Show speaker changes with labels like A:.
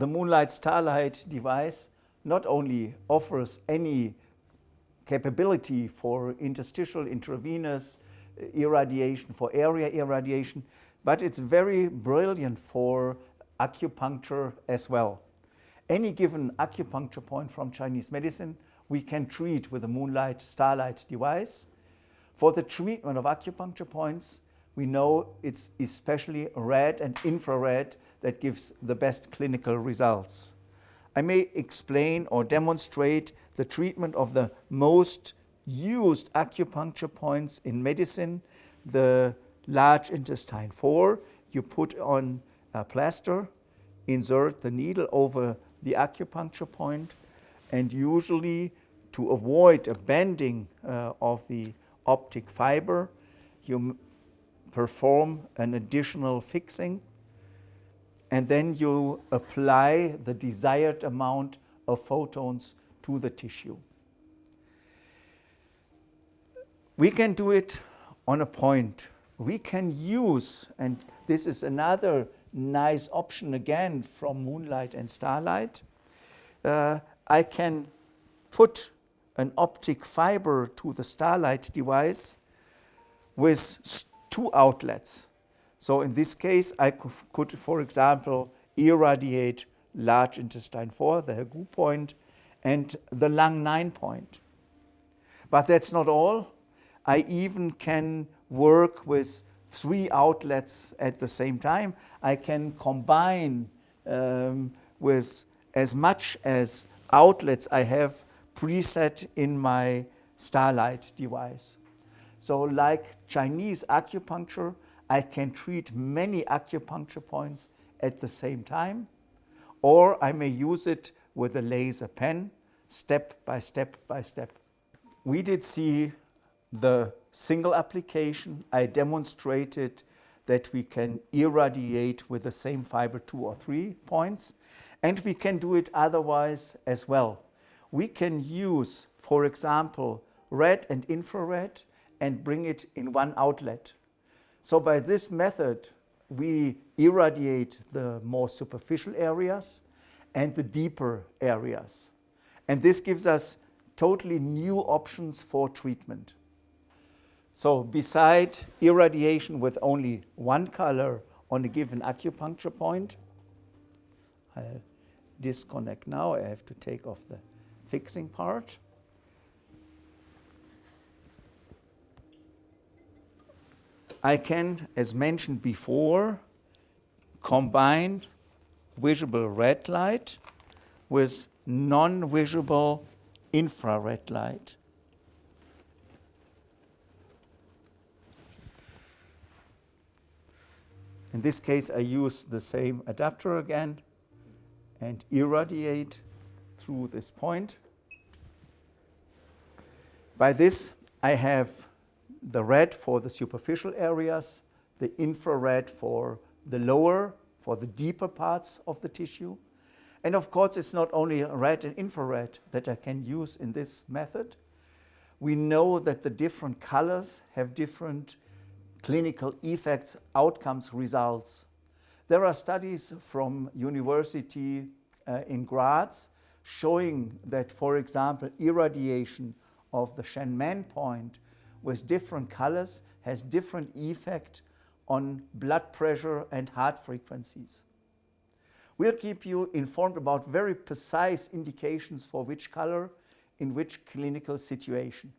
A: the Moonlight Starlight device not only offers any capability for interstitial, intravenous irradiation, for area irradiation, but it's very brilliant for acupuncture as well. Any given acupuncture point from Chinese medicine we can treat with a Moonlight Starlight device. For the treatment of acupuncture points, we know it's especially red and infrared that gives the best clinical results. I may explain or demonstrate the treatment of the most used acupuncture points in medicine, the large intestine 4. You put on a plaster, insert the needle over the acupuncture point, and usually to avoid a bending of the optic fiber, you perform an additional fixing, and then you apply the desired amount of photons to the tissue. We can do it on a point. We can use, and this is another nice option again from Moonlight and Starlight, I can put an optic fiber to the Starlight device with 2 outlets. So in this case, I could, for example, irradiate large intestine 4, the Hagu point, and the lung 9 point. But that's not all. I even can work with 3 outlets at the same time. I can combine with as much as outlets I have preset in my Starlight device. So like Chinese acupuncture, I can treat many acupuncture points at the same time, or I may use it with a laser pen, step by step by step. We did see the single application. I demonstrated that we can irradiate with the same fiber 2 or 3 points, and we can do it otherwise as well. We can use, for example, red and infrared and bring it in one outlet. So by this method, we irradiate the more superficial areas and the deeper areas. And this gives us totally new options for treatment. So beside irradiation with only one color on a given acupuncture point, I'll disconnect now. I have to take off the fixing part. I can, as mentioned before, combine visible red light with non-visible infrared light. In this case, I use the same adapter again and irradiate through this point. By this, I have the red for the superficial areas, the infrared for the lower, for the deeper parts of the tissue. And of course, it's not only red and infrared that I can use in this method. We know that the different colors have different clinical effects, outcomes, results. There are studies from University in Graz showing that, for example, irradiation of the Shen-Men point with different colors has different effect on blood pressure and heart frequencies. We'll keep you informed about very precise indications for which color in which clinical situation.